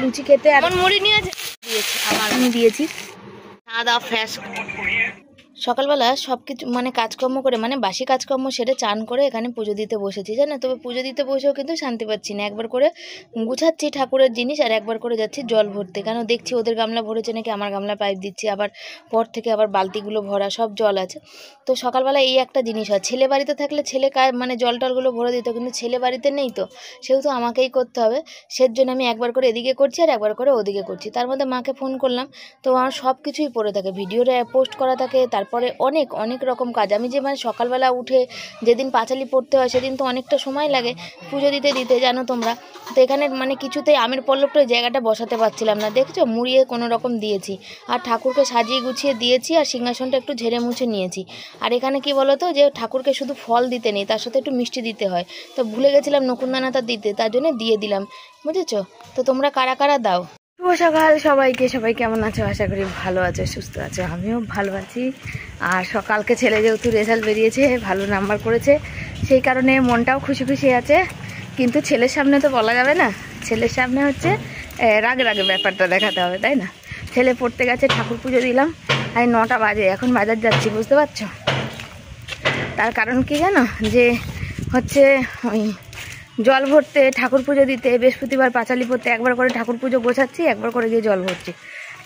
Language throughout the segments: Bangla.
লুচি খেতে। আর মুড়ি নিয়ে দিয়েছি, আমার আমি দিয়েছি আদা ফ্রেশ। সকালবেলা সব কিছু মানে কাজকর্ম করে মানে বাসি কাজকর্ম সেরে চান করে এখানে পুজো দিতে বসেছি জানো। তবে পুজো দিতে বসেও কিন্তু শান্তি পাচ্ছি না। একবার করে গুছাচ্ছি ঠাকুরের জিনিস আর একবার করে যাচ্ছি জল ভরতে, কেন দেখছি ওদের গামলা ভরেছে নাকি আমার গামলা পাইপ দিচ্ছি, আবার পর থেকে আবার বালতিগুলো ভরা সব জল আছে। তো সকালবেলা এই একটা জিনিস হয়, ছেলে বাড়িতে থাকলে ছেলে মানে জল টলগুলো ভরে দিত, কিন্তু ছেলে বাড়িতে নেই তো সেহেতু আমাকেই করতে হবে। সেজন্য আমি একবার করে এদিকে করছি আর একবার করে ওদিকে করছি। তার মধ্যে মাকে ফোন করলাম, তো আমার সব কিছুই পড়ে থাকে, ভিডিওটা পোস্ট করা থাকে, তারপরে অনেক অনেক রকম কাজ। আমি যে মানে সকালবেলা উঠে যেদিন পাঁচালি পড়তে হয় সেদিন তো অনেকটা সময় লাগে পুজো দিতে দিতে জানো তোমরা। তো এখানে মানে কিছুতেই আমের পল্লবটা জায়গাটা বসাতে পারছিলাম না, দেখছো মুড়িয়ে কোনো রকম দিয়েছি আর ঠাকুরকে সাজিয়ে গুছিয়ে দিয়েছি আর সিংহাসনটা একটু ঝেড়ে মুছে নিয়েছি। আর এখানে কি বলো তো, যে ঠাকুরকে শুধু ফল দিতে নেই, তার সাথে একটু মিষ্টি দিতে হয়, তো ভুলে গেছিলাম নকুনদানাটা দিতে, তার জন্য দিয়ে দিলাম, বুঝেছো। তো তোমরা কারা কারা দাও? শুভ সকাল সবাইকে, সবাই কেমন আছো? আশা করি ভালো আছো, সুস্থ আছো, আমিও ভালো আছি। আর সকালকে ছেলে যেহেতু রেজাল্ট বেরিয়েছে, ভালো নাম্বার করেছে, সেই কারণে মনটাও খুশি খুশি আছে। কিন্তু ছেলের সামনে তো বলা যাবে না, ছেলের সামনে হচ্ছে রাগ রাগে ব্যাপারটা দেখাতে হবে, তাই না। ছেলে পড়তে গেছে, ঠাকুর পুজো দিলাম, আর 9টা বাজে, এখন বাজার যাচ্ছি, বুঝতে পারছো। তার কারণ কি জানো, যে হচ্ছে ওই জল ভরতে, ঠাকুর পুজো দিতে, বৃহস্পতিবার পাঁচালি পড়তে একবার করে ঠাকুর পুজো গোছাচ্ছি, একবার করে গিয়ে জল ভরছি।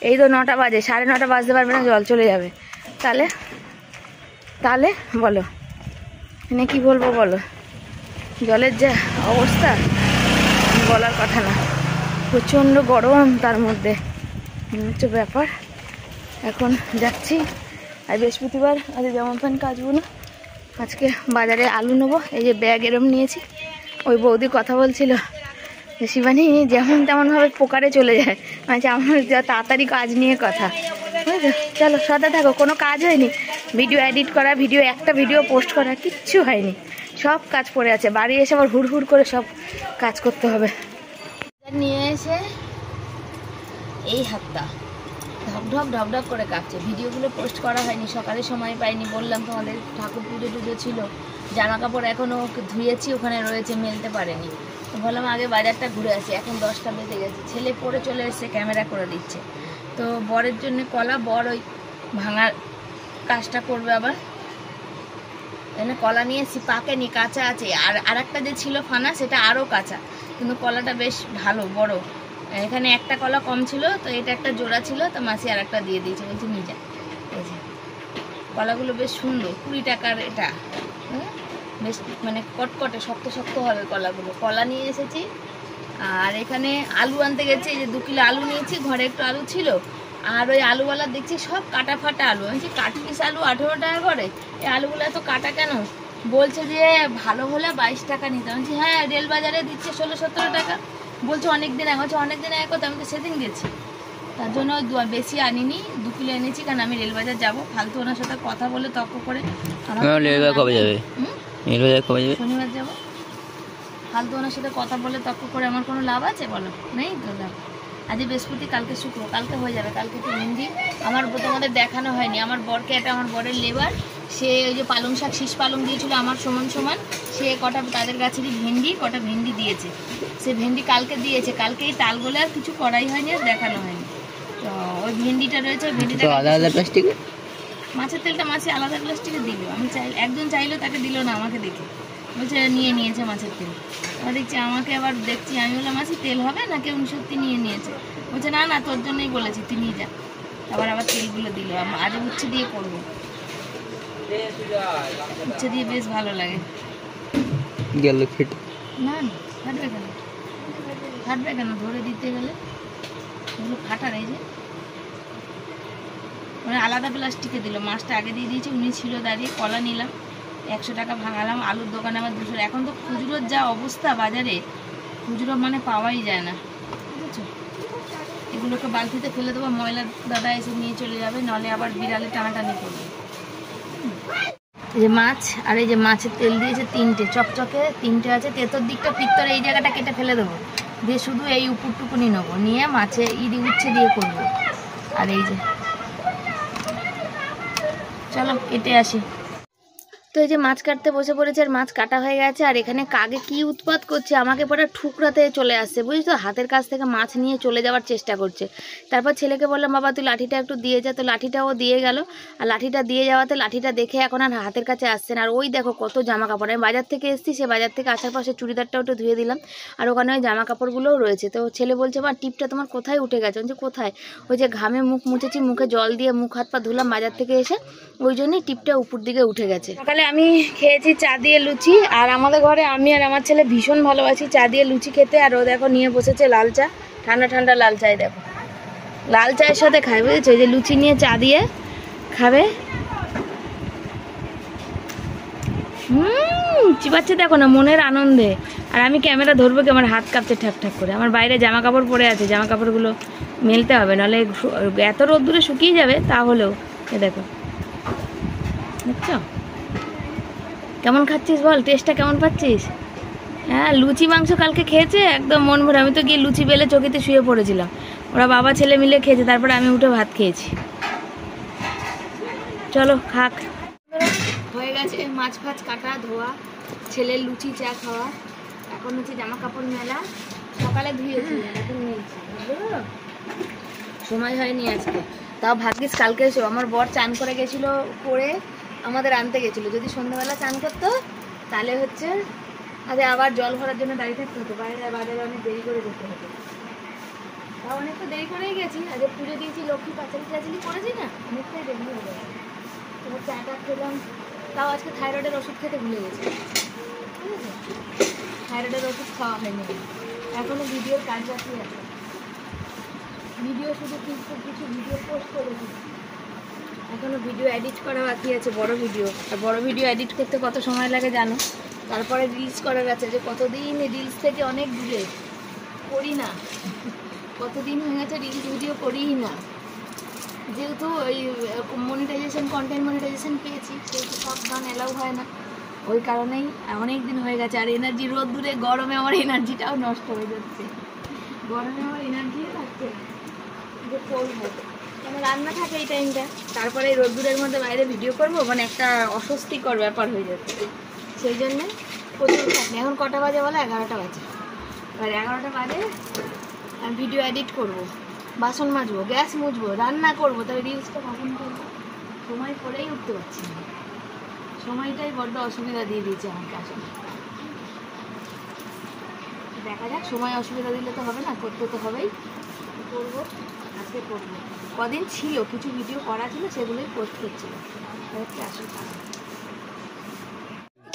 এই তো 9টা বাজে, 9:30 বাজতে পারবে না, জল চলে যাবে। তাহলে তাহলে বলো মানে কি বলবো বলো, জলের যা অবস্থা বলার কথা না, প্রচণ্ড গরম, তার মধ্যে হচ্ছে ব্যাপার। এখন যাচ্ছি, আর বৃহস্পতিবার আজকে জামা প্যান্ট কাচবো না, আজকে বাজারে আলু নেবো। এই যে ব্যাগ এরম নিয়েছি, ওই বৌদি কথা বলছিল যে শিবানী যেমন তেমনভাবে পোকারে চলে যায়, মানে আমার যা তাড়াতাড়ি কাজ নিয়ে কথা, বুঝেছো। চলো সাথে থাকো, কোনো কাজ হয়নি, ভিডিও এডিট করা, একটা ভিডিও পোস্ট করা কিচ্ছু হয়নি, সব কাজ পড়ে আছে। বাড়ি এসে আবার হুড় করে সব কাজ করতে হবে। নিয়ে এসে এই হাতটা ঢপ করে কাঁপছে, ভিডিওগুলো পোস্ট করা হয়নি, সকালে সময় পাইনি, বললাম তোমাদের ঠাকুর পুজো টুজো ছিল, জামা কাপড় এখনও ধুয়েছি, ওখানে রয়েছে, মেলতে পারেনি। তো বললাম আগে বাজারটা ঘুরে আসি, এখন 10টা বেজে গেছে, ছেলে পড়ে চলে এসছে, ক্যামেরা করে দিচ্ছে। তো বরের জন্য কলা, বর ওই ভাঙার কাজটা করবে আবার, এখানে কলা নিয়ে এসেছি, পাকেনি, কাঁচা আছে। আর একটা যে ছিল ফানা, সেটা আরও কাঁচা, কিন্তু কলাটা বেশ ভালো বড়। এখানে একটা কলা কম ছিল, তো এটা একটা জোড়া ছিল, তো মাসি আর একটা দিয়ে দিয়েছে, বলছি নিয়ে যা। এই যে কলাগুলো বেশ সুন্দর, 20 টাকার এটা, বেশ মানে কটকটে শক্ত শক্ত হবে কলাগুলো। কলা নিয়ে এসেছি। আর এখানে আলু আনতে গেছি, এই যে 2 কিলো আলু নিয়েছি, ঘরে একটু আলু ছিল, আর ওই আলুওয়ালা দেখছি সব কাটা ফাটা আলু, আমি কাট পিস আলু 18 টাকা করে, এই আলুগুলো এত কাটা কেন? বলছে যে ভালো হলে 22 টাকা নিতে। আমি বলছি হ্যাঁ, রেল বাজারে দিচ্ছে 16-17 টাকা। বলছে অনেকদিন আগে, বলছে অনেকদিন আগে কত, আমি তো সেদিন গেছি, তার জন্য বেশি আনিনি, 2 কিলো এনেছি, কারণ আমি রেলবাজার যাবো, ফালতু ওনার সাথে কথা বলে তর্ক করে। কবে যাবে? শনিবার যাবো, ফালতু ওনার সাথে কথা বলে তর্ক করে আমার কোনো লাভ আছে বলো? নেই তো লাভ। আজ বৃহস্পতি, কালকে শুক্র, কালকে হয়ে যাবে, কালকে তো মেহেন্দি। আমার তোমাদের দেখানো হয়নি, আমার বরকে, এটা আমার বরের লেবার, সে ওই যে পালং শাক, শীষ পালং দিয়েছিল আমার সমান সমান, সে কটা তাদের গাছেরই কটা ভেন্ডি দিয়েছে, সে ভেন্ডি কালকে দিয়েছে, কালকে এই তালগুলো আর কিছু করাই হয়নি, আর দেখানো হয়নি। তো ওই ভেন্ডিটা রয়েছে, ভেন্ডিটা আলাদা প্লাস্টিকে, মাছের তেলটা মাছে আলাদা প্লাস্টিকে দিল, আমি একজন চাইলো, তাকে দিল না, আমাকে দেখে বলছে নিয়েছে মাছের তেল। আবার দেখছি আমাকে, আবার দেখছি, আমি বললাম মাছের তেল হবে না, কেউ সত্যি নিয়েছে, বলছে না না তোর জন্যই বলেছি, তুই নিয়ে যা। আবার তেলগুলো দিল, আজ উচ্ছে দিয়ে করবো, উচ্ছে দিয়ে বেশ ভালো লাগে। না ফাটবে কেন ধরে দিতে গেলে, এগুলো ফাটার, এই যে মানে আলাদা প্লাস্টিকে দিল, মাছটা আগে দিয়ে দিয়েছি, উনি ছিল দাঁড়িয়ে, কলা নিলাম 100 টাকা ভাঙালাম, আলুর দোকানে আমার 200। এখন তো খুচরোর যা অবস্থা বাজারে, খুচরো মানে পাওয়াই যায় না, বুঝেছো। এগুলোকে বালতিতে ফেলে দেবো, ময়লা দাদা এসে নিয়ে চলে যাবে, নাহলে আবার বিড়ালে টানাটানি করবে। এই যে মাছ, আর এই যে মাছের তেল দিয়েছে 3টে, চকচকে 3টে আছে, তেতোর দিকটা পিত্তরে এই জায়গাটা কেটে ফেলে দেবো, দিয়ে শুধু এই উপরটুকুনি নেবো, নিয়ে মাছে উচ্ছে দিয়ে করবো। আর এই যে চলো কেটে আসি। তো এই যে মাছ কাটতে বসে পড়েছে, আর মাছ কাটা হয়ে গেছে, আর এখানে কাকে কি উৎপাত করছে, আমাকে পরে ঠুকরাতে চলে আসছে, বুঝলি তো, হাতের কাছ থেকে মাছ নিয়ে চলে যাওয়ার চেষ্টা করছে। তারপর ছেলেকে বললাম, বাবা তুই লাঠিটা একটু দিয়ে যা, তো লাঠিটাও দিয়ে গেল। আর লাঠিটা দিয়ে যাওয়াতে লাঠিটা দেখে এখন আর হাতের কাছে আসছে না। আর ওই দেখো কত জামা কাপড়, আমি বাজার থেকে এসেছি, সে বাজার থেকে আসার পর সে চুড়িদারটাও একটু ধুয়ে দিলাম, আর ওখানে ওই জামা কাপড়গুলোও রয়েছে। তো ছেলে বলছে, মা টিপটা তোমার কোথায় উঠে গেছে? যে কোথায়? ওই যে ঘামে মুখ মুছেছি, মুখে জল দিয়ে মুখ হাত পা ধুলাম বাজার থেকে এসে, ওই জন্যই টিপটা উপর দিকে উঠে গেছে। সকালে আমি খেয়েছি চা দিয়ে লুচি, আর আমাদের ঘরে আমি আর আমার ছেলে ভীষণ ভালোবাসি চা দিয়ে লুচি খেতে। আর ও দেখো নিয়ে বসেছে লাল চা, ঠান্ডা ঠান্ডা লাল চাই, দেখো লাল চায়ের সাথে খায়, বুঝেছো, যে লুচি নিয়ে চা দিয়ে খাবে। চিবাচ্ছে দেখো না মনের আনন্দে। আর আমি ক্যামেরা ধরবো কি, আমার হাত কাঁপছে ঠাক ঠাক করে। আমার বাইরে জামা কাপড় পরে আছে, জামা কাপড়গুলো মেলতে হবে, নাহলে এত রোদ্দুরে শুকিয়ে যাবে। তাহলেও এ দেখো, বুঝছো কেমন খাচ্ছিস বল, টেস্টটা কেমন পাচ্ছিস? হ্যাঁ, লুচি মাংস কালকে খেয়েছে একদম মন ভরে। আমি তো গিয়ে লুচি বেলে চকিতে শুয়ে পড়েছিলাম, ওরা বাবা ছেলে মিলে খেয়েছে, তারপরে আমি উঠে ভাত খেয়েছি। চলো খাক। হয়ে গেছে মাছ ফাছ কাটা ধোয়া, ছেলের লুচি চা খাওয়া, এখন হচ্ছে জামা কাপড় মেলা। সকালে ধুয়েছি, এখন মেলছি, সময় হয়নি আজকে। তাও ভাগ্যিস কালকে আমার বর চান করে গেছিলো, করে আমাদের আনতে গেছিলো। যদি সন্ধ্যাবেলা চান করতো তাহলে হচ্ছে আবার জল ভরার জন্য দাঁড়িয়ে থাকতে হতো, বাজারে অনেক দেরি করে যেতে হতো। তাও অনেকটা দেরি করেই গেছি, আজকে পুজো দিয়েছি, লক্ষ্মী পাঁচালি টাচালি করেছি না, অনেকটাই দেরি হয়ে গেছে। তোমার চাটা খেলাম, তাও আজকে থাইরয়েডের ওষুধ খেতে ভুলে গেছি, ঠিক আছে, থাইরয়েডের ওষুধ খাওয়া হয়নি, এখনো ভিডিওর কাজ বাকি আছে। ভিডিও শুধু কিছু ভিডিও পোস্ট করেছি, এখনো ভিডিও এডিট করা বাকি আছে, বড় ভিডিও। আর বড় ভিডিও এডিট করতে কত সময় লাগে জানো? তারপরে রিলস করার আছে, যে কতদিন রিলস থেকে অনেক দূরে, করি না, কতদিন হয়ে গেছে রিলস ভিডিও করিই না। যেহেতু ওই মনিটাইজেশন, কন্টেন্ট মনিটাইজেশন পেয়েছি, সেহেতু সব গান অ্যালাউ হয় না, ওই কারণেই অনেক দিন হয়ে গেছে। আর এনার্জি, রোদ দূরে গরমে আমার এনার্জিটাও নষ্ট হয়ে যাচ্ছে, গরমে আমার এনার্জিও থাকছে যে করবো, মানে রান্না থাকে এই টাইমটা, তারপরে এই রোদ্দুরের মধ্যে বাইরে ভিডিও করবো, মানে একটা অস্বস্তিকর ব্যাপার হয়ে যাচ্ছে। সেই জন্যে প্রচুর থাকে। এখন কটা বাজে বলো? 11টা বাজে। এবার 11টা বাজে আর ভিডিও এডিট করবো, বাসন মাজবো, গ্যাস মুছবো, রান্না করবো, তবে রিলসটা কখন করবো সময় করেই উঠতে পারছি না। সময়টাই বড্ড অসুবিধা দিয়ে দিয়েছে আমাকে আসলে। দেখা যাক, সময় অসুবিধা দিলে তো হবে না, করতে তো হবেই, করবো, আজকে করবো। কদিন ছিল কিছু ভিডিও করা ছিল, সেগুলোই পোস্ট করছিল, আসলে।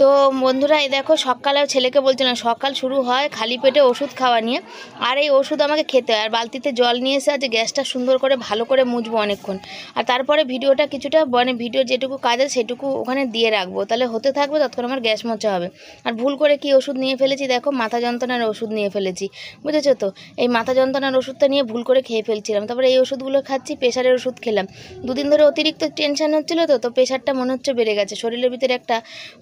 তো বন্ধুরা এই দেখো, সকালেও ছেলেকে বলছিলাম, সকাল শুরু হয় খালি পেটে ওষুধ খাওয়া নিয়ে, আর এই ওষুধ আমাকে খেতে হয়। আর বালতিতে জল নিয়ে এসে আজ গ্যাসটা সুন্দর করে ভালো করে মুছবো অনেকক্ষণ, আর তারপরে ভিডিওটা কিছুটা, মানে ভিডিও যেটুকু কাজ আছে সেটুকু ওখানে দিয়ে রাখবো, তাহলে হতে থাকবে, ততক্ষণ আমার গ্যাস মোছা হবে। আর ভুল করে কি ওষুধ নিয়ে ফেলেছি দেখো, মাথা যন্ত্রণার ওষুধ নিয়ে ফেলেছি, বুঝেছো তো। এই মাথা যন্ত্রণার ওষুধটা নিয়ে ভুল করে খেয়ে ফেলছিলাম, তারপরে এই ওষুধগুলো খাচ্ছি, প্রেশারের ওষুধ খেলাম। দুদিন ধরে অতিরিক্ত টেনশন হচ্ছিলো, তো প্রেশারটা মনে হচ্ছে বেড়ে গেছে শরীরের ভিতরে, একটা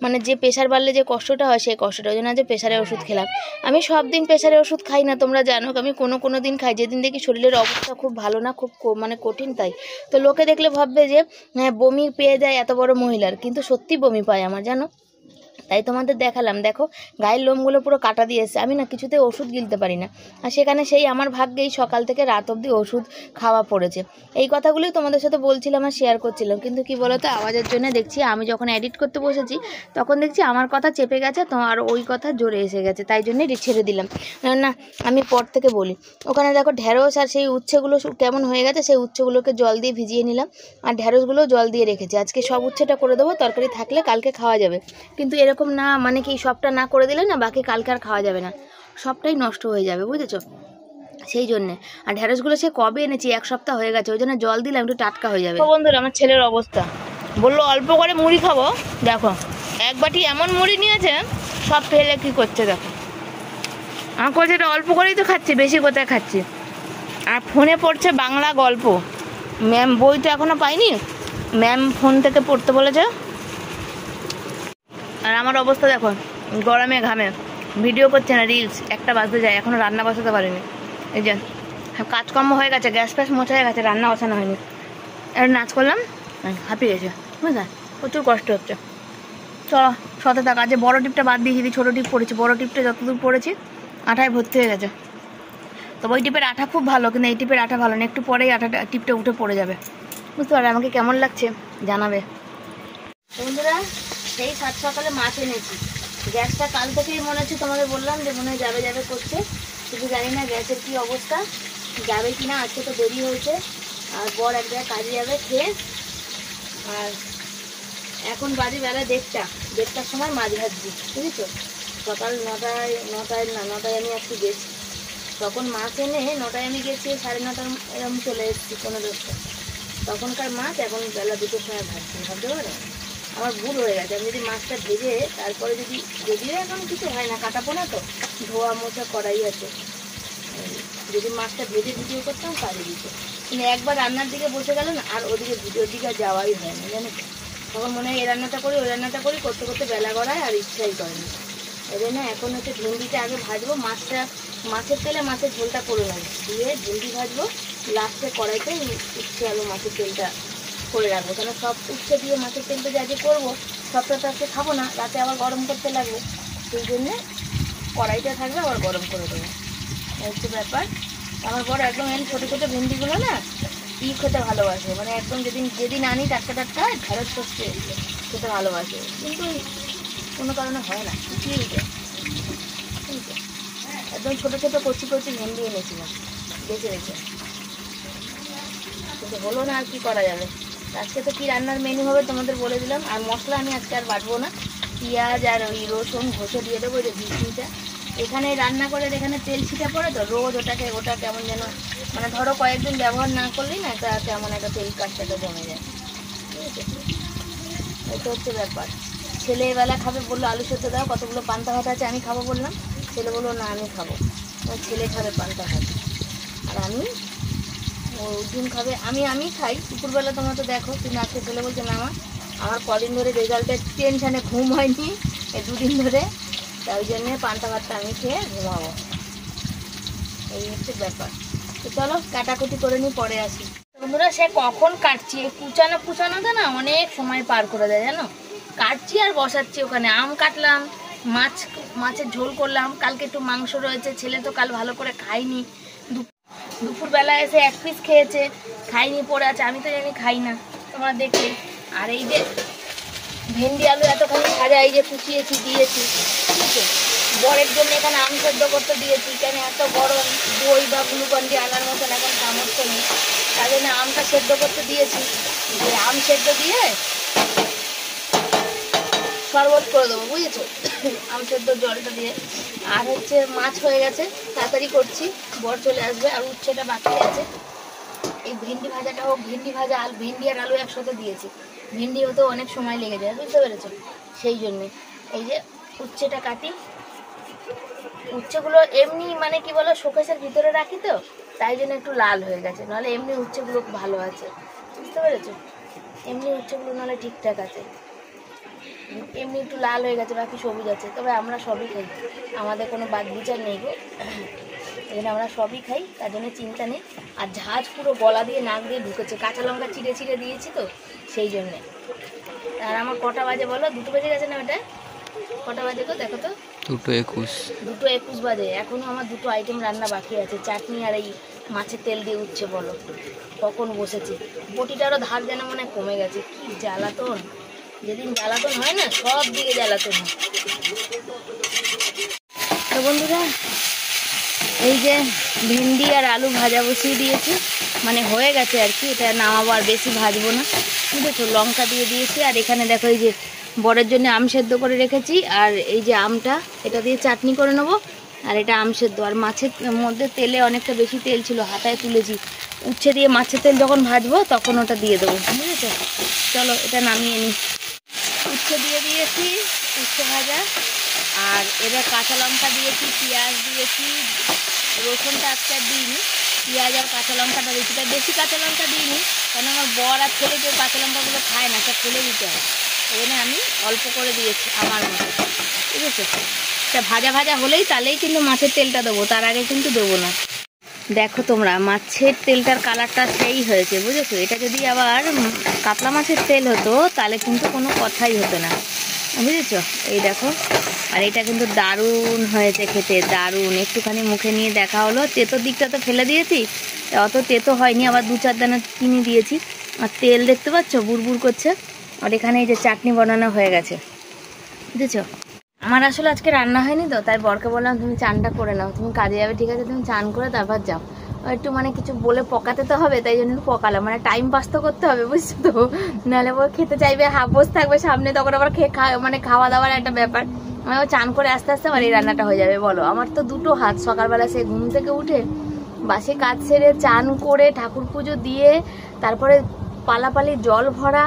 মানে যে প্রেশার বাড়লে যে কষ্টটা হয়, সেই কষ্টটা, ওই জন্য আজ প্রেশারের ওষুধ খেলাম। আমি সব দিন প্রেশারের ওষুধ খাই না, তোমরা জানো, আমি কোনো দিন খাই যেদিন দেখি শরীরের অবস্থা খুব ভালো না, খুব মানে কঠিন, তাই। তো লোকে দেখলে ভাববে যে হ্যাঁ বমি পেয়ে যায় এত বড় মহিলার, কিন্তু সত্যি বমি পায় আমার, জানো। তাই তোমাদের দেখালাম, দেখো গায়ের লোমগুলো পুরো কাটা দিয়েছে, আমি না কিছুতে ওষুধ গিলতে পারি না। আর সেখানে সেই আমার ভাগ্যেই সকাল থেকে রাত অবধি ওষুধ খাওয়া পড়েছে। এই কথাগুলোই তোমাদের সাথে বলছিলাম আর শেয়ার করছিলাম, কিন্তু কি বলতো, আওয়াজের জন্য দেখছি আমি যখন এডিট করতে বসেছি তখন দেখছি আমার কথা চেপে গেছে, তো আর ওই কথা জোরে এসে গেছে, তাই জন্যই ছেড়ে দিলাম। না আমি পর থেকে বলি। ওখানে দেখো ঢ্যাঁড়স আর সেই উচ্ছেগুলো কেমন হয়ে গেছে, সেই উচ্ছেগুলোকে জল দিয়ে ভিজিয়ে নিলাম, আর ঢ্যাঁড়সগুলো জল দিয়ে রেখেছি। আজকে সব উচ্ছেটা করে দেবো, তরকারি থাকলে কালকে খাওয়া যাবে, কিন্তু এরকম না, মানে কি সবটা না করে দিলে না বাকি কালকে আর খাওয়া যাবে না, সবটাই নষ্ট হয়ে যাবে, বুঝেছো, সেই জন্যে। আর ঢ্যাঁড়সগুলো সে কবে এনেছি, 1 সপ্তাহ হয়ে গেছে, ওই জন্য জল দিলাম একটু টাটকা হয়ে যাবে। বন্ধুরা আমার ছেলের অবস্থা, বললো অল্প করে মুড়ি খাবো, দেখো 1 বাটি এমন মুড়ি নিয়েছে, সব ফেলে কি করছে দেখো। আমার কাছে এটা অল্প করেই তো খাচ্ছি, বেশি কোথায় খাচ্ছি। আর ফোনে পড়ছে বাংলা গল্প, ম্যাম বই তো এখনো পাইনি, ম্যাম ফোন থেকে পড়তে বলেছে। আর আমার অবস্থা দেখো, গরমে ঘামে ভিডিও করছে না, রিলস 1টা বাজতে যায়, এখনও রান্না বসাতে পারিনি। এই যে কাজকর্ম হয়ে গেছে, গ্যাস ফ্যাস মোছা হয়ে গেছে, রান্না বসানো হয়নি। এবার নাচ করলাম, হাঁপিয়ে গেছে, বুঝলেন, প্রচুর কষ্ট হচ্ছে। চলো সাথে থাকা। যে বড় টিপটা বাদ দিয়ে যদি ছোটো টিপ পড়েছি, বড় টিপটা যতদূর পড়েছি আঠায় ভর্তি হয়ে গেছে। তো ওই টিপের আঠা খুব ভালো, কিন্তু এই টিপের আঠা ভালো না, একটু পরেই টিপটা উঠে পড়ে যাবে। বুঝতে পারবে আমাকে কেমন লাগছে জানাবে। বন্ধুরা সেই সাত সকালে মাছ এনেছি। গ্যাসটা কাল থেকেই মনে হচ্ছে, তোমাদের বললাম যে মনে হয় যাবে যাবে করছে, শুধু জানি না গ্যাসের কী অবস্থা, যাবে কি না। আজকে তো দেরি হয়েছে, আর বর এক জায়গায় কাজে যাবে খেয়ে। আর এখন বাজে বেলা 1:30টার সময় মাছ ভাজছি, বুঝেছো। সকাল 9টায় আমি আজকে গেছি, তখন মাছ এনে 9টায় আমি গেছি, 9:30 এরকম চলে এসেছি, 15-10টা তখনকার মাছ এখন বেলা 2টোর সময় ভাজছি। ভাবতে পারো আমার ভুল হয়ে গেছে। আমি যদি মাছটা ভেজে তারপরে যদিও এখন কিছু হয় না, কাটা পোনা তো ধোয়া মোছা করাই আছে, যদি মাছটা ভেজে ভিডিও করতাম পারি দিত। কিন্তু একবার রান্নার দিকে বসে গেল না, আর ওদিকে ভিডিওর দিকে আর যাওয়াই হয় না, জানো তো। তখন মনে হয় এই রান্নাটা করি ওই রান্নাটা করি, করতে করতে বেলা গড়ায় আর ইচ্ছাই করেনি। এবার না এখন হচ্ছে ভেন্ডিটা আগে ভাজবো, মাছের তেলে মাছের ঝোলটা করে নেবো, দিয়ে ভেন্ডি ভাজবো, লাস্টে কড়াইতে উচ্ছে আলু মাছের তেলটা করে রাখবো। কেন সব উচ্ছে দিয়ে মাছের তেলটা যে আজকে করবো, সবটা তো আজকে খাবো না, রাতে আবার গরম করতে লাগবে, সেই জন্যে কড়াইটা থাকবে আবার গরম করে দেবো, হচ্ছে ব্যাপার। আমার বড় একদম ছোটো ছোটো ভেন্ডিগুলো না খেতে ভালোবাসে, মানে একদম যেদিন আনি টাটকা ঢেঁড়স সর্ষে খেতে ভালোবাসে, কিন্তু কোনো কারণে হয় না, কি একদম ছোটো ছোটো কচি ভেন্ডি এনেছিলাম বেছে কিন্তু হলো না, আর কি করা যাবে। আজকে তো কি রান্নার মেনু হবে তোমাদের বলে দিলাম। আর মশলা আমি আজকে আর বাটবো না, পেঁয়াজ আর ওই রসুন ঘষে দিয়ে দেবো, যে ঘিটা এখানে রান্না করে এখানে তেল ছিটা পড়ে তো রোজ ওটা কেমন যেন, মানে ধরো কয়েকদিন ব্যবহার না করলেই না এটা কেমন একটা তেল কাজটাটা জমে যায়, ঠিক আছে। এটা হচ্ছে ব্যাপার। ছেলেবেলা খাবে বললো আলু সেদ্ধ দাও, কতগুলো পান্তা ভাত আছে আমি খাবো বললাম, ছেলে বললো না আমি খাবো, ছেলে খাবে পান্তা ভাত আর আমি ডিম খাবে। আমি খাই দুপুরবেলা, তোমরা তো দেখো, কিন্তু আজকে ছেলে বলছে না আমার কদিন ধরে রেজাল্টের টেনশানে ঘুম হয়নি, এই 2 দিন ধরে, তাই জন্যে পান্তা ভাতটা আমি খেয়ে ঘুমাবো, এই হচ্ছে ব্যাপার। তো চলো কাটাকুটি করে নিই, পরে আসি। বন্ধুরা সে কখন কাটছি, এই কুচানোতে না অনেক সময় পার করে দেয় জানো। কাটছি আর বসাচ্ছি, ওখানে আম কাটলাম, মাছের ঝোল করলাম, কালকে একটু মাংস রয়েছে, ছেলে তো কাল ভালো করে খাইনি, দুপুরবেলা এসে 1 পিস খেয়েছে, খাইনি পড়ে আছে, আমি তো জানি খাই না, তোমরা দেখলে। আর এই যে ভেন্ডি আলু এতখানি ভাজা এই যে কুচিয়েছি দিয়েছি, ঠিক আছে। বরের জন্য এখানে আম সেদ্ধ করতে দিয়েছি, কেন এত গরম, দই বা গ্লুকন দিয়ে আনার মতন এখন সামর্থ্য নেই, তাই জন্য আমটা সেদ্ধ করতে দিয়েছি, যে আম সেদ্ধ দিয়ে শরবত করে দেবো, বুঝেছো, আম সেদ্ধ জলটা দিয়ে। আর হচ্ছে মাছ হয়ে গেছে, তাড়াতাড়ি করছি, বর চলে আসবে, আর উচ্ছেটা বাকি আছে। এই ভেন্ডি ভাজাটা হোক, ভেন্ডি আর আলু একসাথে দিয়েছি, ভেন্ডি হতেও অনেক সময় লেগে যায়, বুঝতে পেরেছো, সেই জন্যে। এই যে উচ্ছেটা কাটি, উচ্ছেগুলো এমনি মানে কি বলো শোকেসের ভিতরে রাখি তো, তাই জন্য একটু লাল হয়ে গেছে, নাহলে এমনি উচ্ছেগুলো ভালো আছে, বুঝতে পেরেছো, এমনি উচ্ছেগুলো নাহলে ঠিকঠাক আছে, এমনি একটু লাল হয়ে গেছে, বাকি সবুজ আছে। তবে আমরা সবই খাই, আমাদের কোনো বাদ বিচার নেই গো, এখানে আমরা সবই খাই, তার জন্য চিন্তা নেই। আর ঝাঁজ পুরো গলা দিয়ে নাক দিয়ে ঢুকেছে, কাঁচা লঙ্কা চিড়ে দিয়েছি তো সেই জন্যে। আর আমার কটা বাজে বলো, 2টো বেজে গেছে না, ওটা কটা বাজে গো দেখো তো, 2:21 বাজে। এখনও আমার 2টো আইটেম রান্না বাকি আছে, চাটনি আর এই মাছের তেল দিয়ে উচ্ছে বলো, কখন বসেছি। বটিটারও ধার যেন মনে কমে গেছে, কি জ্বালাতন, যেদিন জ্বালাতন হয় না সব দিকে জ্বালাতন হয়। তো বন্ধুরা এই যে ভেন্ডি আর আলু ভাজা বসিয়ে দিয়েছি, মানে হয়ে গেছে আর কি, এটা নামাবো, আর বেশি ভাজবো না, বুঝেছো। লঙ্কা দিয়ে দিয়েছি, আর এখানে দেখো এই যে বরের জন্য আম সেদ্ধ করে রেখেছি, আর এই যে আমটা এটা দিয়ে চাটনি করে নেবো, আর এটা আম সেদ্ধ। আর মাছের মধ্যে তেলে অনেকটা বেশি তেল ছিল, হাতায় তুলেছি, উচ্ছে দিয়ে মাছের তেল যখন ভাজবো তখন ওটা দিয়ে দেবো, বুঝেছো। চলো এটা নামিয়ে নিই। উচ্ছে দিয়ে দিয়েছি, উচ্ছে ভাজা, আর এবার কাঁচা লঙ্কা দিয়েছি, পেঁয়াজ দিয়েছি, রসুনটা আজকে আর দিইনি, পেঁয়াজ আর কাঁচা লঙ্কাটা দিয়েছি, তাই বেশি কাঁচা লঙ্কা দিইনি, কারণ আমার বর আর ছেলে কেউ কাঁচা লঙ্কাগুলো খায় না, সব ফেলে দিতে হয়, এই জন্য আমি অল্প করে দিয়েছি আমার মতো, ঠিক আছে। এটা ভাজা হলেই তাহলেই কিন্তু মাছের তেলটা দেবো, তার আগে কিন্তু দেবো না। দেখো তোমরা মাছের তেলটার কালারটা সেই হয়েছে, বুঝেছো। এটা যদি আবার কাতলা মাছের তেল হতো তাহলে কিন্তু কোনো কথাই হতো না, বুঝেছ? এই দেখো, আর এটা কিন্তু দারুণ হয়েছে খেতে, দারুণ। একটুখানি মুখে নিয়ে দেখা হলো, তেতোর দিকটা তো ফেলে দিয়েছি, অত তেতো হয়নি, আবার 2-4 দানা চিনি দিয়েছি। আর তেল দেখতে পাচ্ছ বুড়বুড় করছে। আর এখানে এই যে চাটনি বানানো হয়ে গেছে, বুঝেছো? আমার আসলে আজকে রান্না হয়নি তো, তাই বরকে বললাম তুমি চানটা করে নাও, তুমি কাজে যাবে ঠিক আছে, তুমি চান করে তারপর যাও। একটু মানে কিছু বলে পকাতে তো হবে, তাই জন্য পকালাম, মানে টাইম পাস তো করতে হবে, বুঝছো তো? নাহলে ও খেতে চাইবে, হাফোস থাকবে সামনে, তখন আবার মানে খাওয়া দাওয়ার একটা ব্যাপার। আমি চান করে আস্তে আস্তে আমার এই রান্নাটা হয়ে যাবে। বলো, আমার তো দুটো হাত, সকালবেলা সে ঘুম থেকে উঠে বাসি কাজ সেরে চান করে ঠাকুর পুজো দিয়ে তারপরে পালাপালি জল ভরা,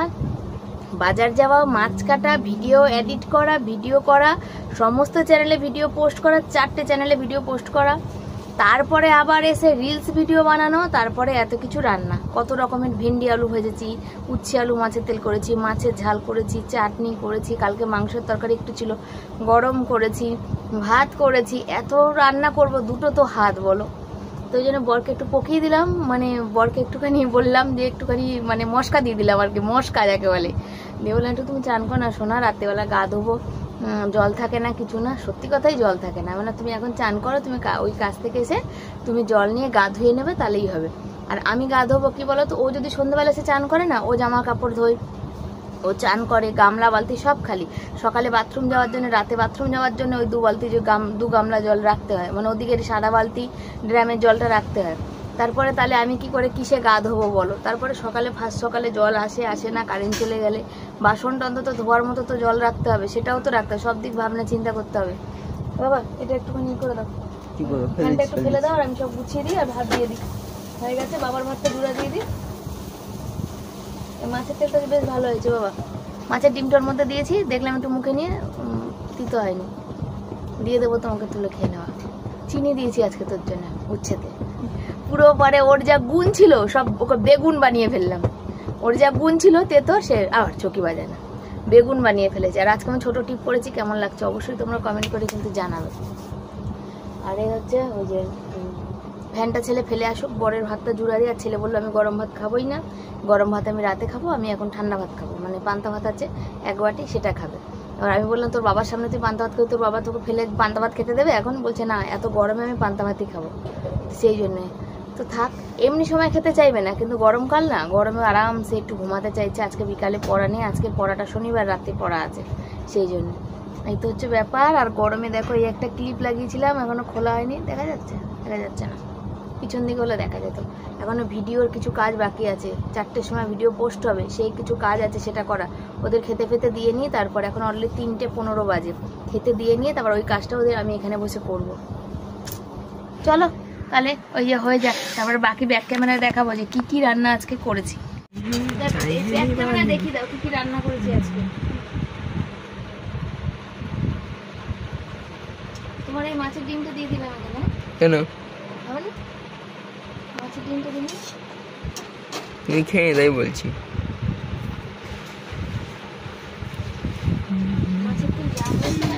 বাজার যাওয়া, মাছ কাটা, ভিডিও এডিট করা, ভিডিও করা, সমস্ত চ্যানেলে ভিডিও পোস্ট করা, 4টে চ্যানেলে ভিডিও পোস্ট করা, তারপরে আবার এসে রিলস ভিডিও বানানো, তারপরে এত কিছু রান্না, কত রকমের ভেন্ডি আলু ভেজেছি, উচ্ছে আলু মাছের তেল করেছি, মাছের ঝাল করেছি, চাটনি করেছি, কালকে মাংসের তরকারি একটু ছিল গরম করেছি, ভাত করেছি, এত রান্না করব, দুটো তো হাত বলো। তো ওই জন্য বরকে একটু পকিয়ে দিলাম, মানে বরকে একটুখানি বললাম যে একটুখানি মানে মশকা দিয়ে দিলাম আর কি, মশকা যাকে বলে। দিয়ে বললাম একটু তুমি চান করো না সোনা, রাত্রেবেলা গা ধোবো, জল থাকে না কিছু না, সত্যি কথাই জল থাকে না, মানে তুমি এখন চান করো, তুমি ওই কাজ থেকে এসে তুমি জল নিয়ে গা ধুয়ে নেবে, তাহলেই হবে। আর আমি গা ধোবো কি বলো তো, ও যদি সন্ধ্যাবেলা এসে চান করে না, ও জামা কাপড় ধোয়, ও চান করে, গামলা বালতি সব খালি, সকালে বাথরুম যাওয়ার জন্য, রাতে বাথরুম যাওয়ার জন্য ওই 2 বালতি যে 2 গামলা জল রাখতে হয়, মানে ওদিকে সাদা বালতি ড্রামের জলটা রাখতে হয়। তারপরে তাহলে আমি কি করে কিসে গা ধোবো বলো? তারপরে সকালে ফার্স্ট সকালে জল আসে না, কারেন্ট চলে গেলে বাসনটা অন্তত ধোয়ার মতো তো জল রাখতে হবে, সেটাও তো রাখতে হবে, সব দিক ভাবনা চিন্তা করতে হবে। বাবা এটা একটুখানি করে দাও, ফ্যানটা একটু ফেলে দাও, আর আমি সব গুছিয়ে দিই আর ভাত দিয়ে দিই। হয়ে গেছে, বাবার ভাতটা জুড়া দিয়ে দিই। মাছের তেলটা বেশ ভালো হয়েছে বাবা, মাছের ডিমটার মধ্যে দিয়েছি, দেখলাম একটু মুখে নিয়ে তিতো হয়নি, দিয়ে দেবো তোমাকে তুলে খেয়ে নেওয়া। চিনি দিয়েছি আজকে তোর জন্য উচ্ছেতে, পুরো পরে ওর যা গুণ ছিল সব ওকে বেগুন বানিয়ে ফেললাম, ওর যা গুণ ছিল তেতো, সে আবার চকি বাজায় না, বেগুন বানিয়ে ফেলেছে। আর আজকে আমি ছোটো টিপ করেছি, কেমন লাগছে অবশ্যই তোমরা কমেন্ট করে কিন্তু জানাবে। আর এই হচ্ছে ওই যে ফ্যানটা ছেলে ফেলে আসুক, বরের ভাতটা জুড়া দিয়ে, আর ছেলে বললো আমি গরম ভাত খাবোই না, গরম ভাত আমি রাতে খাবো, আমি এখন ঠান্ডা ভাত খাবো, মানে পান্তা ভাত আছে 1 বাটি, সেটা খাবে। এবার আমি বললাম তোর বাবার সামনে তুই পান্তা ভাত খাবি, তোর বাবা তোকে ফেলে পান্তা ভাত খেতে দেবে? এখন বলছে না, এত গরমে আমি পান্তা ভাতই খাবো, সেই জন্যে। তো থাক, এমনি সময় খেতে চাইবে না, কিন্তু গরমকাল না, গরমে আরামসে একটু ঘুমাতে চাইছে। আজকে বিকালে পড়া নেই, আজকে পড়াটা শনিবার রাতে পড়া আছে, সেই জন্য। এই তো হচ্ছে ব্যাপার। আর গরমে দেখো এই একটা ক্লিপ লাগিয়েছিলাম, এখনো খোলা হয়নি, দেখা যাচ্ছে? দেখা যাচ্ছে না, পিছন দিকে হলে দেখা যেত। এখনো ভিডিওর কিছু কাজ বাকি আছে, 4টের সময় ভিডিও পোস্ট হবে, সেই কিছু কাজ আছে সেটা করা। ওদের খেতে ফেতে দিয়ে নিয়ে তারপর, এখন অলরেডি 3:15 বাজে, খেতে দিয়ে নিয়ে তারপর ওই কাজটা ওদের আমি এখানে বসে করব। চলো তাহলে ওই যে হয়ে যাক, তারপরে বাকি ব্যাক ক্যামেরায় দেখাবো যে কি কি রান্না আজকে করেছি। ব্যাক ক্যামেরা দেখি দাও কি কি রান্না করেছি আজকে। তোমার এই মাছের ডিমটা দিয়ে দিলাম এখানে, কেন? মাছের ডিমটা দিন, তুমি খেয়ে তাই বলছি। মাছের ডিম যা হয়েছে না,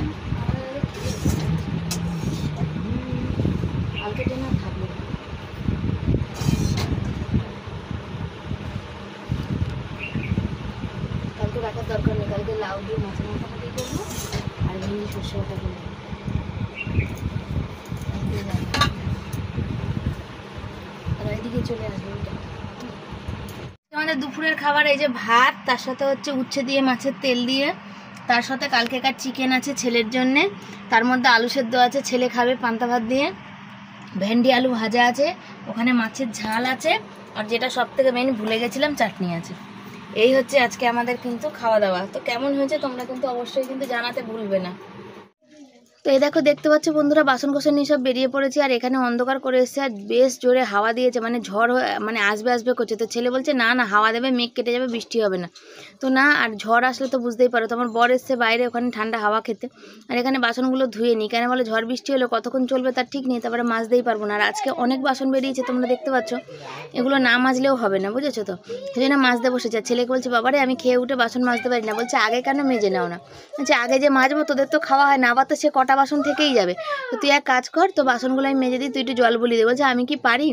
কালকে জন্য থাকবে। কালকে রাখার দরকার নেই, কালকে লাউ দিয়ে মাছের মাথাটাই করবো, আর ভেন্ডি সর্ষে বাটা করবো। আর এদিকে চলে আসবে ওইটা। আমাদের দুপুরের খাবার এই যে ভাত, তার সাথে হচ্ছে উচ্ছে দিয়ে মাছের তেল দিয়ে, তার সাথে কালকেকার চিকেন আছে ছেলের জন্যে, তার মধ্যে আলু সেদ্ধ আছে, ছেলে খাবে পান্তা ভাত দিয়ে, ভেন্ডি আলু ভাজা আছে, ওখানে মাছের ঝাল আছে, আর যেটা সব থেকে মেন ভুলে গেছিলাম, চাটনি আছে। এই হচ্ছে আজকে আমাদের কিন্তু খাওয়া দাওয়া। তো কেমন হয়েছে তোমরা কিন্তু অবশ্যই কিন্তু জানাতে ভুলবে না। তো এই দেখো, দেখতে পাচ্ছ বন্ধুরা, বাসন কোসন নিয়ে সব বেরিয়ে পড়েছি, আর এখানে অন্ধকার করে এসছে, আর বেশ জোরে হাওয়া দিয়েছে, মানে ঝড় মানে আসবে করছে। তো ছেলে বলছে না না হাওয়া দেবে, মেঘ কেটে যাবে, বৃষ্টি হবে না। তো না, আর ঝড় আসলে তো বুঝতেই পারো, তো আমার বর এসছে বাইরে ওখানে ঠান্ডা হাওয়া খেতে, আর এখানে বাসনগুলো ধুয়ে নিই, কেন বলে ঝড় বৃষ্টি হলে কতক্ষণ চলবে তার ঠিক নেই, তারপরে মাজতেই পারবো না। আর আজকে অনেক বাসন বেরিয়েছে, তোমরা দেখতে পাচ্ছ, এগুলো না মাজলেও হবে না, বুঝেছো তো, সেই জন্য মাজতে বসেছে। ছেলেকে বলছে বাবারে আমি খেয়ে উঠে বাসন মাজতে পারি না, বলছে আগে কেন মেজে নাও না, বলছে আগে যে মাজবো, তোদের তো খাওয়া হয় না, আবার তো সে কটা বাসন থেকেই যাবে। তো তুই এক কাজ কর, তো বাসনগুলো আমি মেজে দিই, তুই একটু জল বুলিয়ে দে। বলছে আমি কি পারি,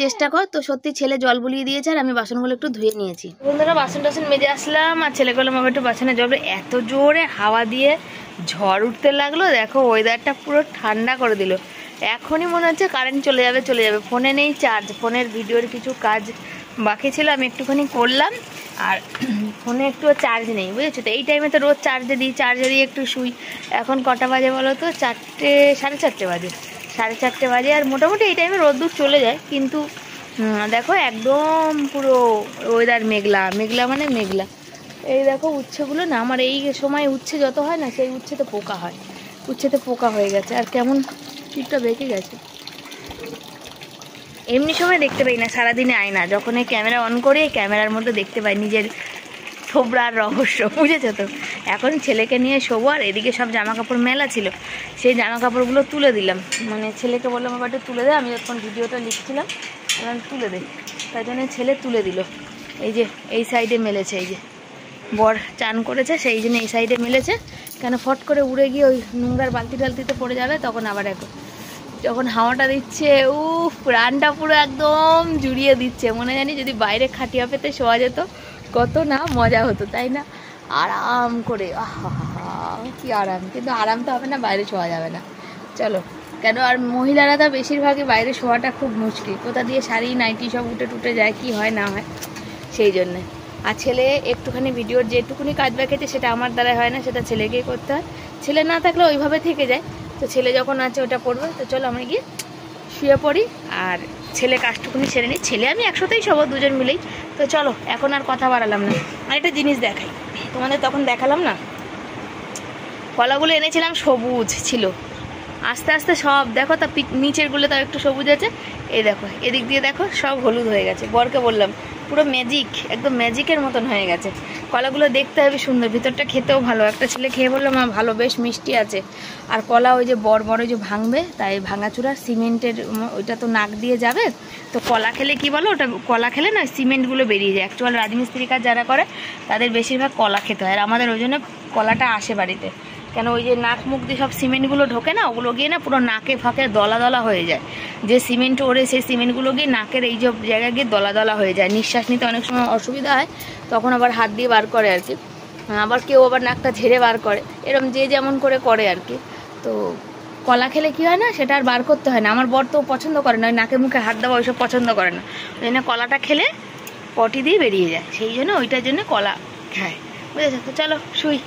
চেষ্টা কর। তো সত্যি ছেলে জল বুলিয়ে দিয়েছে আর আমি বাসনগুলো একটু ধুয়ে নিয়েছি। বন্ধুরা বাসন টাসন মেজে আসলাম আর ছেলেগুলো আমার একটু বাসনে জল, এত জোরে হাওয়া দিয়ে ঝড় উঠতে লাগলো। দেখো ওয়েদারটা পুরো ঠান্ডা করে দিল। এখনই মনে হচ্ছে কারেন্ট চলে যাবে। ফোনে নেই চার্জ, ফোনের ভিডিওর কিছু কাজ বাকি ছিল আমি একটুখানি করলাম, আর ফোনে একটু চার্জ নেই বুঝেছো। তো এই টাইমে তো রোজ চার্জে দিয়ে একটু শুই। এখন কটা বাজে বলো তো? 4টে, 4:30 বাজে, 4:30 বাজে। আর মোটামুটি এই টাইমে রোদ্দুর চলে যায়, কিন্তু দেখো একদম পুরো ওয়েদার মেঘলা মানে মেঘলা। এই দেখো উচ্ছেগুলো না, আমার এই সময় উচ্ছে যত হয় না, সেই উচ্ছেতে পোকা হয়, উচ্ছেতে পোকা হয়ে গেছে আর কেমন পিঠটা বেঁকে গেছে। এমনি সময় দেখতে পাই না, সারাদিনে আয় না, যখন এই ক্যামেরা অন করে এই ক্যামেরার মধ্যে দেখতে পাই নিজের থোবরার রহস্য, বুঝেছো তো। এখন ছেলেকে নিয়ে শোবো, আর এদিকে সব জামা কাপড় মেলা ছিল, সেই জামা কাপড়গুলো তুলে দিলাম। মানে ছেলেকে বললাম আমার একটু তুলে দে, আমি যখন ভিডিওটা লিখছিলাম তুলে দে, তাই জন্য ছেলে তুলে দিল। এই যে এই সাইডে মেলেছে, এই যে বর চান করেছে সেই জন্য এই সাইডে মেলেছে, কেন ফট করে উড়ে গিয়ে ওই নোংরার বালতি টালতিতে পড়ে যাবে তখন। আবার এখন যখন হাওয়াটা দিচ্ছে, প্রাণটা পুরো একদম জুড়িয়ে দিচ্ছে। মনে জানি যদি বাইরে খাটিয়া পেতে শোয়া যেত কত না মজা হতো, তাই না? আরাম করে, আহা কি আরাম। কিন্তু আরাম তো হবে না, বাইরে শোয়া যাবে না। চলো, কেন আর মহিলারা তো বেশিরভাগই বাইরে শোয়াটা খুব মুশকিল, কোথা দিয়ে শাড়ি নাইটি সব উঠে টুটে যায়, কি হয় না হয় সেই জন্যে। আর ছেলে একটুখানি ভিডিওর যেটুকুনি কাজ বাকিতে সেটা আমার দ্বারা হয় না, সেটা ছেলেকেই করতে হয়। ছেলে না থাকলে ওইভাবে থেকে যায়, তো ছেলে যখন আছে ওটা পড়বে। তো চলো আমরা গিয়ে শুয়ে পড়ি আর ছেলে কাজটুকুনি ছেড়ে নিই। ছেলে আমি একসাথেই শোবো, দুজন মিলেই। তো চলো এখন আর কথা বাড়ালাম না, আর একটা জিনিস দেখাই তোমাদের, তখন দেখালাম না, কলাগুলো এনেছিলাম সবুজ ছিল, আস্তে আস্তে সব দেখো তা নিচেরগুলো তাও একটু সবুজ আছে, এই দেখো এদিক দিয়ে দেখো সব হলুদ হয়ে গেছে। বরকে বললাম পুরো ম্যাজিক, একদম ম্যাজিকের মতন হয়ে গেছে কলাগুলো, দেখতে হবে সুন্দর, ভিতরটা খেতেও ভালো। একটা ছেলে খেয়ে বললাম ভালো, বেশ মিষ্টি আছে। আর কলা ওই যে বড় যে ভাঙবে, তাই ভাঙাচুরা সিমেন্টের ওইটা তো নাক দিয়ে যাবে। তো কলা খেলে কি বলো, ওটা কলা খেলে না সিমেন্টগুলো বেরিয়ে যায়। অ্যাকচুয়াল রাজমিস্ত্রি কাজ যারা করে তাদের বেশিরভাগ কলা খেতে হয়, আর আমাদের ওই জন্য কলাটা আসে বাড়িতে। কেন ওই যে নাক মুখ দিয়ে সব সিমেন্টগুলো ঢোকে না, ওগুলো গিয়ে না পুরো নাকে ফাঁকে দলা দলা হয়ে যায়। যে সিমেন্ট ওড়ে সেই সিমেন্টগুলো গিয়ে নাকের এই যে জায়গায় গিয়ে দলা দলা হয়ে যায়, নিঃশ্বাস নিতে অনেক সময় অসুবিধা হয়, তখন আবার হাত দিয়ে বার করে আর কি। আবার কেউ আবার নাকটা ঝেড়ে বার করে, এরকম যে যেমন করে আর কি। তো কলা খেলে কি হয় না, সেটা আর বার করতে হয় না। আমার বর তো পছন্দ করে না, ওই নাকে মুখে হাত দেওয়া ওইসব পছন্দ করে না, ওই জন্য কলাটা খেলে পটি দিয়ে বেরিয়ে যায়, সেই জন্য ওইটার জন্য কলা খায়, বুঝেছো। তো চলো শুই।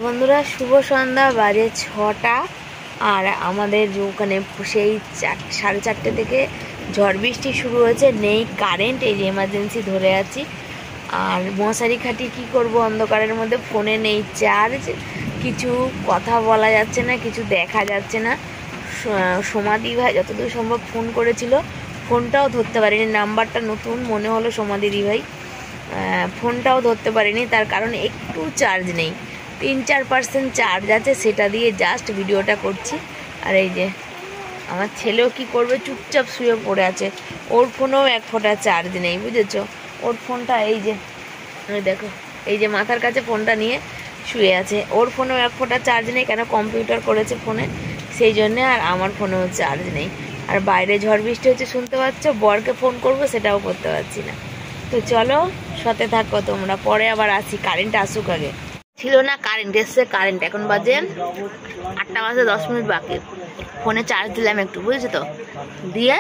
বন্ধুরা শুভ সন্ধ্যা, বাজে 6টা। আর আমাদের ওখানে সেই 4:30 থেকে ঝড় বৃষ্টি শুরু হয়েছে, নেই কারেন্ট, এই যে এমার্জেন্সি ধরে আছি। আর মশারি খাটি কি করব অন্ধকারের মধ্যে, ফোনে নেই চার্জ, কিছু কথা বলা যাচ্ছে না, কিছু দেখা যাচ্ছে না। সমাধি ভাই যতদূর সম্ভব ফোন করেছিল, ফোনটাও ধরতে পারিনি, নাম্বারটা নতুন মনে হলো সমাধি ভাই, ফোনটাও ধরতে পারিনি, তার কারণ একটু চার্জ নেই, 3-4% চার্জ আছে, সেটা দিয়ে জাস্ট ভিডিওটা করছি। আর এই যে আমার ছেলেও কি করবে, চুপচাপ শুয়ে পড়ে আছে, ওর ফোনেও 1 ফোঁটা চার্জ নেই, বুঝেছো। ওর ফোনটা এই যে দেখো, এই যে মাথার কাছে ফোনটা নিয়ে শুয়ে আছে, ওর ফোনেও 1 ফোঁটা চার্জ নেই, কেন কম্পিউটার করেছে ফোনে সেই জন্যে, আর আমার ফোনেও চার্জ নেই। আর বাইরে ঝড় বৃষ্টি হচ্ছে শুনতে পাচ্ছ, বরকে ফোন করব সেটাও করতে পারছি না। তো চলো সাথে থাকো তোমরা, পরে আবার আসি, কারেন্ট আসুক আগে। ছিল না কারেন্ট, এসছে কারেন্ট, এখন বাজে 8টা বাজে 10 মিনিট বাকি। ফোনে চার্জ দিলাম একটু, বুঝেছো তো, দিয়ে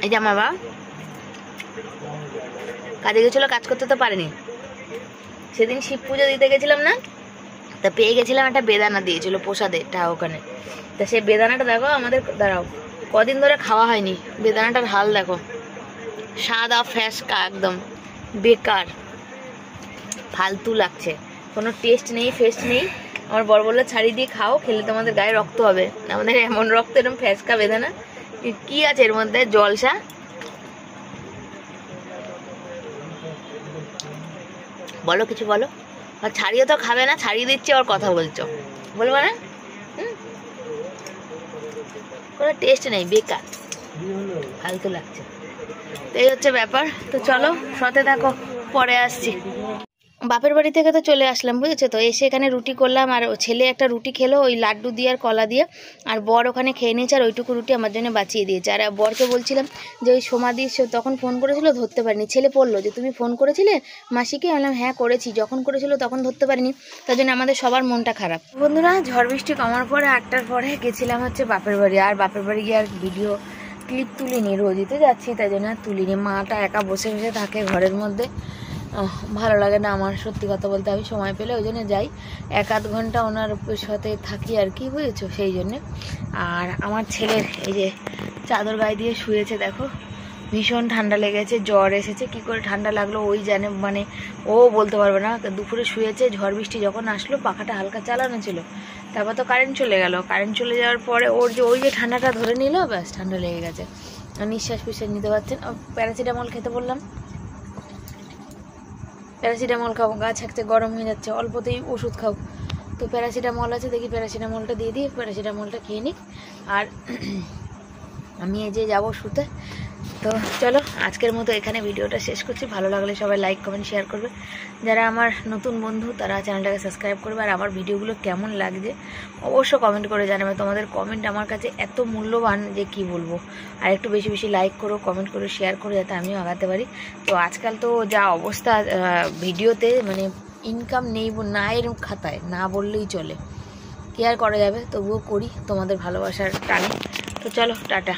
এই যে আমার বাবা কাজে গেছিলো, কাজ করতে তো পারেনি। সেদিন শিব পুজো দিতে গেছিলাম না, তা পেয়ে গেছিলাম একটা বেদানা দিয়েছিল প্রসাদেরটা ওখানে। তা সেই বেদানাটা দেখো আমাদের, দাঁড়াও, কদিন ধরে খাওয়া হয়নি, বেদানাটার হাল দেখো, সাদা ফ্যাসকা একদম বেকার, ফালতু লাগছে, কোনো টেস্ট নেই, ফেস্ট নেই। আমার বর বললো ছাড়ি দিয়ে খাও, খেলে তোমাদের গায়ে রক্ত হবে, আমাদের এমন রক্ত, এরকম ফ্যাসকা বেদানা, কি আছে এর মধ্যে, জলসা। বলো কিছু বলো, আর ছাড়িয়ে তো খাবে না, ছাড়িয়ে দিচ্ছি আর কথা বলছো, বলবো না, কোনো টেস্ট নেই, বেকার, ফালতু লাগছে। তো এই হচ্ছে ব্যাপার। তো চলো সাথে থাকো, পরে আসছি। বাপের বাড়ি থেকে তো চলে আসলাম, বুঝেছো তো। এসে এখানে রুটি করলাম, আর ছেলে একটা রুটি খেলো ওই লাড্ডু দিয়ে আর কলা দিয়ে, আর বর ওখানে খেয়ে নিয়েছে, আর ওইটুকু রুটি আমার জন্য বাঁচিয়ে দিয়েছে। আর বরকে বলছিলাম যে ওই সমাধি তখন ফোন করেছিল, ধরতে পারিনি। ছেলে পড়লো যে তুমি ফোন করেছিলে মাসিকে, বললাম হ্যাঁ করেছি, যখন করেছিল তখন ধরতে পারিনি, তার জন্য আমাদের সবার মনটা খারাপ। বন্ধুরা, ঝড় বৃষ্টি কমার পরে 8টার পরে গেছিলাম হচ্ছে বাপের বাড়ি, আর বাপের বাড়ি গিয়ে আর ভিডিও ক্লিপ তুলিনি, রোজই তো যাচ্ছি তাই জন্য আর তুলিনি। মাটা একা বসে বসে থাকে ঘরের মধ্যে, ভালো লাগে না আমার, সত্যি কথা বলতে। আমি সময় পেলে ওই জন্য যাই, 1-8 ঘন্টা ওনার সাথে থাকি আর কি, বুঝেছো, সেই জন্যে। আর আমার ছেলের এই যে চাদর গায়ে দিয়ে শুয়েছে, দেখো ভীষণ ঠান্ডা লেগেছে, জ্বর এসেছে, কি করে ঠান্ডা লাগলো ওই জানে, মানে ও বলতে পারবে না। দুপুরে শুয়েছে, ঝড় বৃষ্টি যখন আসলো পাখাটা হালকা চালানো ছিল, তারপর তো কারেন্ট চলে গেল। কারেন্ট চলে যাওয়ার পরে ওর যে ওই যে ঠান্ডাটা ধরে নিল, ব্যাস ঠান্ডা লেগে গেছে, নিঃশ্বাস ফিশ্বাস নিতে পারছেন। প্যারাসিটামল খেতে বললাম, প্যারাসিটামল খাও, গা ছাকছে, গরম হয়ে যাচ্ছে, অল্পতেই ওষুধ খাও। তো প্যারাসিটামল আছে, দেখি প্যারাসিটামলটা দিয়ে দিই, প্যারাসিটামলটা খেয়ে নিক। আর আমি এই যে যাবো শুতে। তো চলো আজকের মতো এখানে ভিডিওটা শেষ করছি। ভালো লাগলে সবাই লাইক কমেন্ট শেয়ার করবে, যারা আমার নতুন বন্ধু তারা চ্যানেলটাকে সাবস্ক্রাইব করবে। আর আমার ভিডিওগুলো কেমন লাগছে অবশ্য কমেন্ট করে জানাবে, তোমাদের কমেন্ট আমার কাছে এত মূল্যবান যে কি বলবো। আর একটু বেশি বেশি লাইক করো, কমেন্ট করো, শেয়ার করো, যাতে আমিও আগাতে পারি। তো আজকাল তো যা অবস্থা ভিডিওতে, মানে ইনকাম নেই না এর খাতায়, না বললেই চলে, কি আর করা যাবে, তবুও করি তোমাদের ভালোবাসার টানে। তো চলো টাটা।